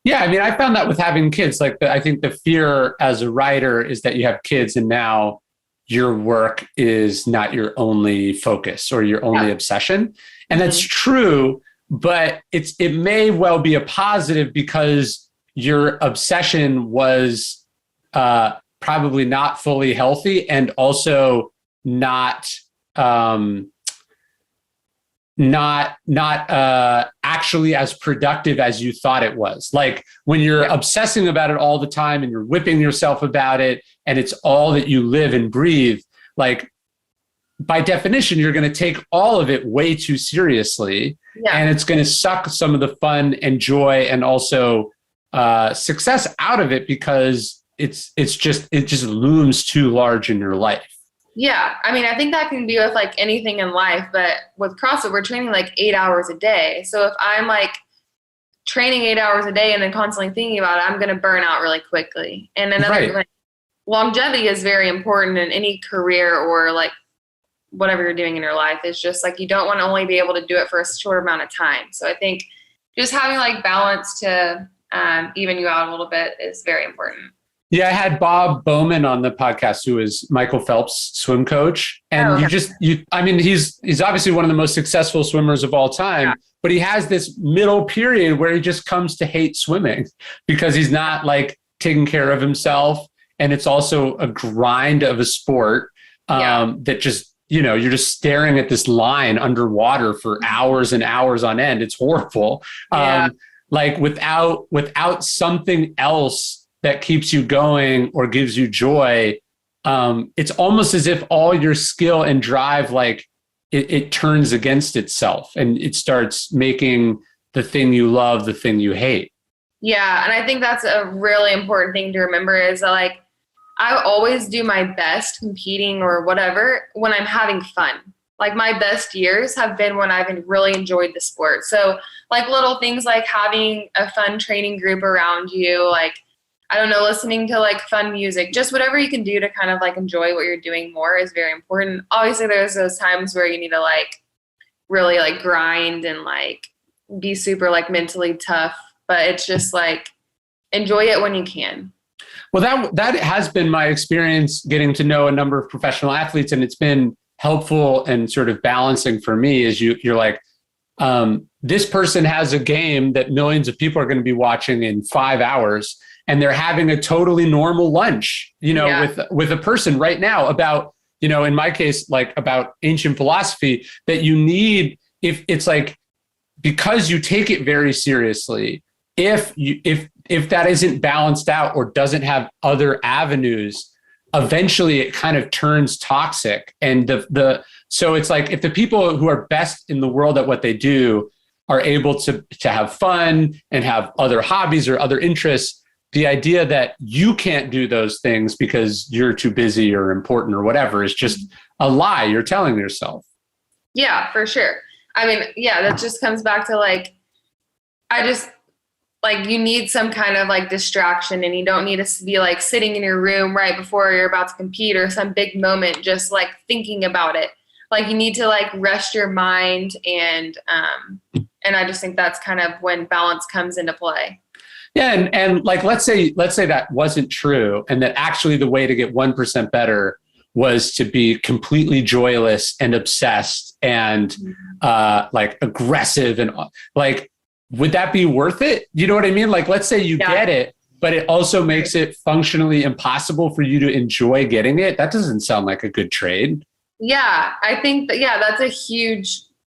Yeah, I found that with having kids. Like I think the fear as a writer is that you have kids and now your work is not your only focus or your only obsession. And that's true, but it may well be a positive because your obsession was probably not fully healthy and also not actually as productive as you thought it was. Like when you're obsessing about it all the time and you're whipping yourself about it and it's all that you live and breathe, like by definition, you're going to take all of it way too seriously and it's going to suck some of the fun and joy and also success out of it because it just looms too large in your life. Yeah. I think that can be with like anything in life, but with CrossFit, we're training like 8 hours a day. So if I'm like training 8 hours a day and then constantly thinking about it, I'm going to burn out really quickly. And another like, longevity is very important in any career or like whatever you're doing in your life. Is just like, you don't want to only be able to do it for a short amount of time. So I think just having like balance to even you out a little bit is very important. Yeah, I had Bob Bowman on the podcast, who is Michael Phelps' swim coach. And he's obviously one of the most successful swimmers of all time, but he has this middle period where he just comes to hate swimming because he's not like taking care of himself. And it's also a grind of a sport that just, you're just staring at this line underwater for hours and hours on end. It's horrible. Like without something else that keeps you going or gives you joy, it's almost as if all your skill and drive, like it turns against itself and it starts making the thing you love the thing you hate. Yeah, and I think that's a really important thing to remember is that, like, I always do my best competing or whatever when I'm having fun. Like my best years have been when I've really enjoyed the sport. So like little things like having a fun training group around you, like, I don't know, listening to like fun music, just whatever you can do to kind of like enjoy what you're doing more is very important. Obviously there's those times where you need to like really like grind and like be super like mentally tough, but it's just like enjoy it when you can. Well, that has been my experience getting to know a number of professional athletes, and it's been helpful and sort of balancing for me is you're like, this person has a game that millions of people are going to be watching in 5 hours, and they're having a totally normal lunch, with a person right now about, in my case, like about ancient philosophy that you need, if it's like, because you take it very seriously, if that isn't balanced out or doesn't have other avenues, eventually it kind of turns toxic. And so it's like, if the people who are best in the world at what they do are able to have fun and have other hobbies or other interests, the idea that you can't do those things because you're too busy or important or whatever is just a lie you're telling yourself. Yeah, for sure. I mean, yeah, that just comes back to like, you need some kind of like distraction, and you don't need to be like sitting in your room right before you're about to compete or some big moment, just like thinking about it. Like you need to like rest your mind and And I just think that's kind of when balance comes into play. Yeah. And like, let's say that wasn't true. And that actually the way to get 1% better was to be completely joyless and obsessed and like aggressive and like, would that be worth it? You know what I mean? Like, let's say you get it, but it also makes it functionally impossible for you to enjoy getting it. That doesn't sound like a good trade. Yeah, I think that,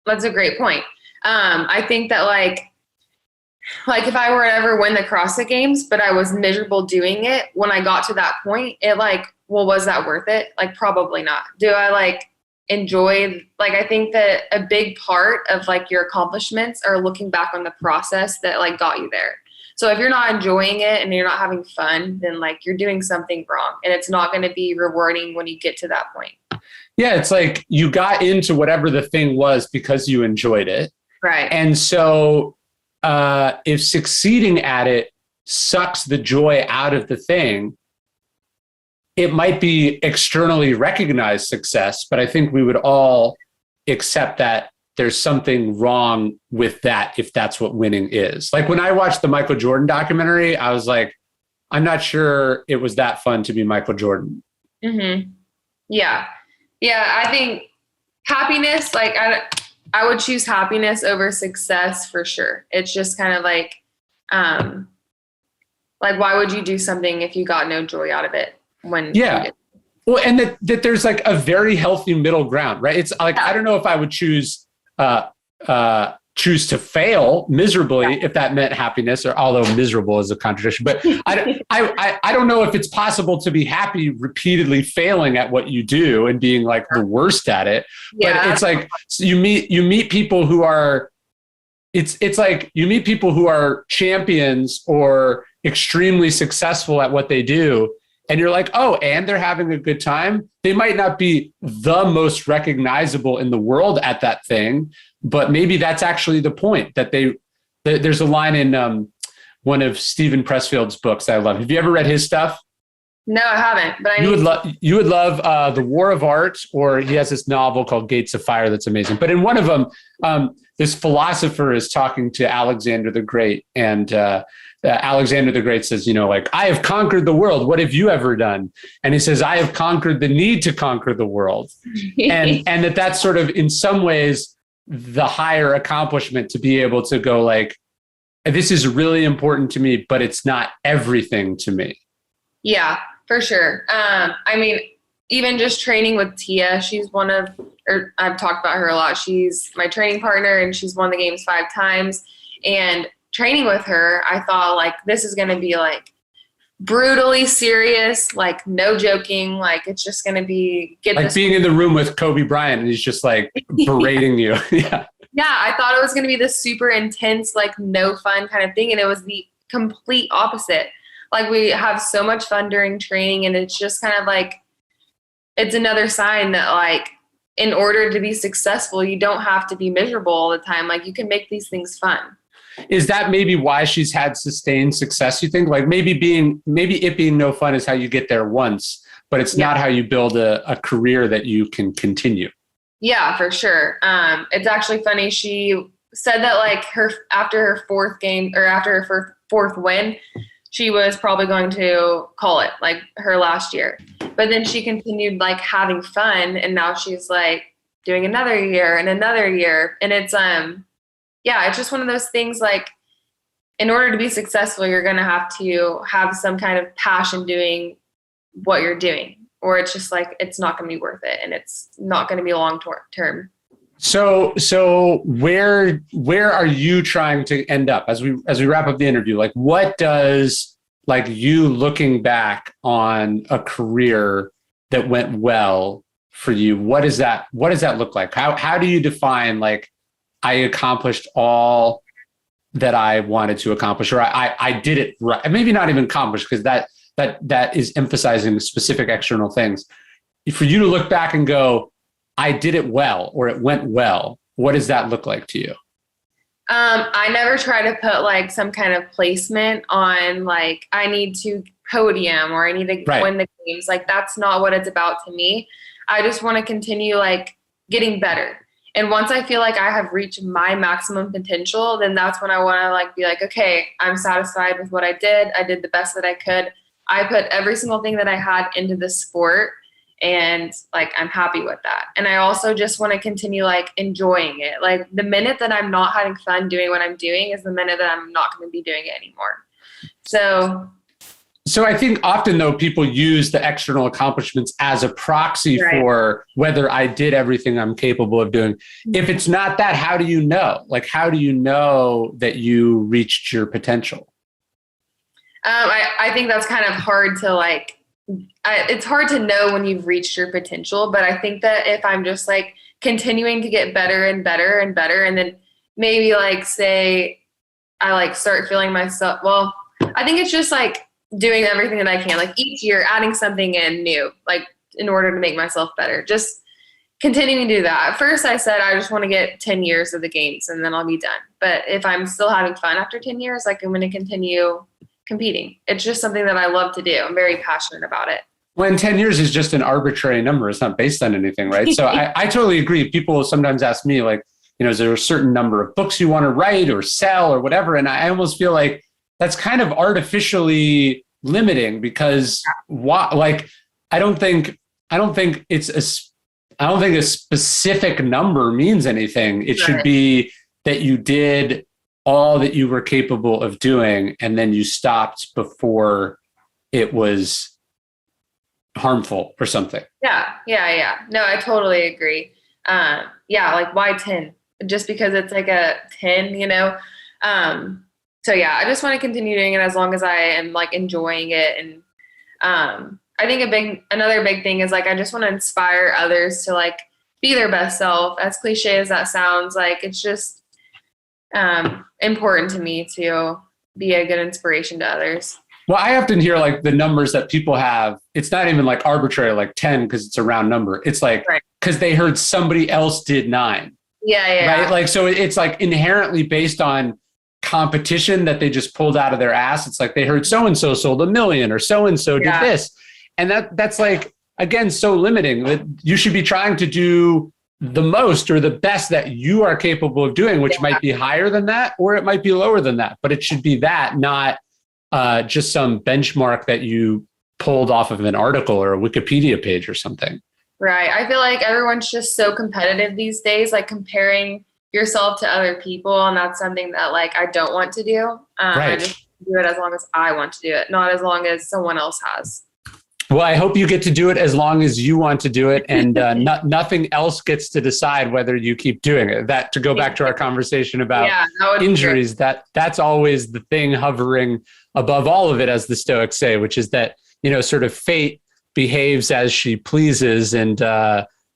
that's a great point. I think that like if I were to ever win the CrossFit Games, but I was miserable doing it, when I got to that point, it like, well, was that worth it? Like, probably not. Do I like enjoy, like, I think that a big part of like your accomplishments are looking back on the process that like got you there. So if you're not enjoying it and you're not having fun, then like you're doing something wrong, and it's not going to be rewarding when you get to that point. Yeah. It's like you got into whatever the thing was because you enjoyed it. Right. And so if succeeding at it sucks the joy out of the thing, it might be externally recognized success, but I think we would all accept that there's something wrong with that if that's what winning is. Like when I watched the Michael Jordan documentary, I was like, I'm not sure it was that fun to be Michael Jordan. Mm-hmm. Yeah. Yeah, I think happiness, like I would choose happiness over success for sure. It's just kind of like why would you do something if you got no joy out of it when you did? Well, and that there's like a very healthy middle ground, right? It's like, I don't know if I would choose to fail miserably if that meant happiness, or although miserable is a contradiction, but I don't know if it's possible to be happy repeatedly failing at what you do and being like the worst at it. Yeah. But it's like, so you meet people who are, it's like you meet people who are champions or extremely successful at what they do. And you're like, oh, and they're having a good time. They might not be the most recognizable in the world at that thing, but maybe that's actually the point, that there's a line in one of Stephen Pressfield's books I love. Have you ever read his stuff? No, I haven't, but you would love The War of Art, or he has this novel called Gates of Fire that's amazing. But in one of them, this philosopher is talking to Alexander the Great, and Alexander the Great says, like, I have conquered the world. What have you ever done? And he says, I have conquered the need to conquer the world. and that's sort of in some ways the higher accomplishment, to be able to go like, this is really important to me, but it's not everything to me. Yeah, for sure. I mean, even just training with Tia, I've talked about her a lot. She's my training partner and she's won the games 5 times. And training with her, I thought like, this is going to be like brutally serious, like no joking. Like it's just going to be being in the room with Kobe Bryant and he's just like berating you. Yeah. Yeah. I thought it was going to be this super intense, like no fun kind of thing. And it was the complete opposite. Like we have so much fun during training, and it's just kind of like, it's another sign that like, in order to be successful, you don't have to be miserable all the time. Like you can make these things fun. Is that maybe why she's had sustained success, you think? Like maybe it being no fun is how you get there once, but it's not how you build a career that you can continue. Yeah, for sure. It's actually funny. She said that like after her fourth win, she was probably going to call it like her last year. But then she continued like having fun, and now she's like doing another year and another year. And it's it's just one of those things, like in order to be successful, you're going to have some kind of passion doing what you're doing, or it's just like, it's not going to be worth it. And it's not going to be long term. So where are you trying to end up as we wrap up the interview? Like, what does like you looking back on a career that went well for you? What does that look like? How do you define like, I accomplished all that I wanted to accomplish, or I did it right? Maybe not even accomplish, because that is emphasizing specific external things. For you to look back and go, I did it well, or it went well, what does that look like to you? I never try to put like some kind of placement on like, I need to podium or I need to win the games. Like that's not what it's about to me. I just want to continue like getting better. And once I feel like I have reached my maximum potential, then that's when I want to like be like, okay, I'm satisfied with what I did. I did the best that I could. I put every single thing that I had into the sport, and like I'm happy with that. And I also just want to continue like enjoying it. Like the minute that I'm not having fun doing what I'm doing is the minute that I'm not going to be doing it anymore. So I think often, though, people use the external accomplishments as a proxy for whether I did everything I'm capable of doing. If it's not that, how do you know? Like, how do you know that you reached your potential? I think that's kind of hard to like, it's hard to know when you've reached your potential, but I think that if I'm just like continuing to get better and better and better, and then maybe like say I like start feeling myself, well, I think it's just like doing everything that I can, like each year adding something in new, like in order to make myself better, just continuing to do that. At first I said, I just want to get 10 years of the games and then I'll be done. But if I'm still having fun after 10 years, like I'm going to continue competing. It's just something that I love to do. I'm very passionate about it. When 10 years is just an arbitrary number, it's not based on anything, right? So I totally agree. People sometimes ask me like, is there a certain number of books you want to write or sell or whatever? And I almost feel like that's kind of artificially limiting, because I don't think a specific number means anything. It should be that you did all that you were capable of doing, and then you stopped before it was harmful or something. Yeah. No, I totally agree. Like why 10? Just because it's like a 10, So yeah, I just want to continue doing it as long as I am like enjoying it. And I think another big thing is like, I just want to inspire others to like be their best self. As cliche as that sounds, like it's just important to me to be a good inspiration to others. Well, I often hear like the numbers that people have, it's not even like arbitrary, like 10, because it's a round number. It's like, because they heard somebody else did 9. Yeah. Right. Like, so it's like inherently based on competition that they just pulled out of their ass. It's like they heard so-and-so sold 1 million or so-and-so did this. And that's like, again, so limiting. That you should be trying to do the most or the best that you are capable of doing, which might be higher than that, or it might be lower than that, but it should be that, not just some benchmark that you pulled off of an article or a Wikipedia page or something. Right. I feel like everyone's just so competitive these days, like comparing yourself to other people. And that's something that like, I don't want to do. I just do it as long as I want to do it, not as long as someone else has. Well, I hope you get to do it as long as you want to do it, and nothing else gets to decide whether you keep doing it. That, to go back to our conversation about injuries, that's always the thing hovering above all of it, as the Stoics say, which is that, sort of fate behaves as she pleases, and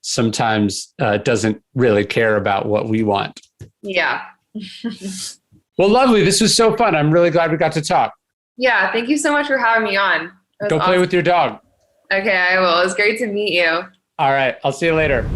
sometimes doesn't really care about what we want. Yeah. Well, lovely. This was so fun. I'm really glad we got to talk. Yeah. Thank you so much for having me on. Go play with your dog. Okay, I will. It was great to meet you. All right. I'll see you later.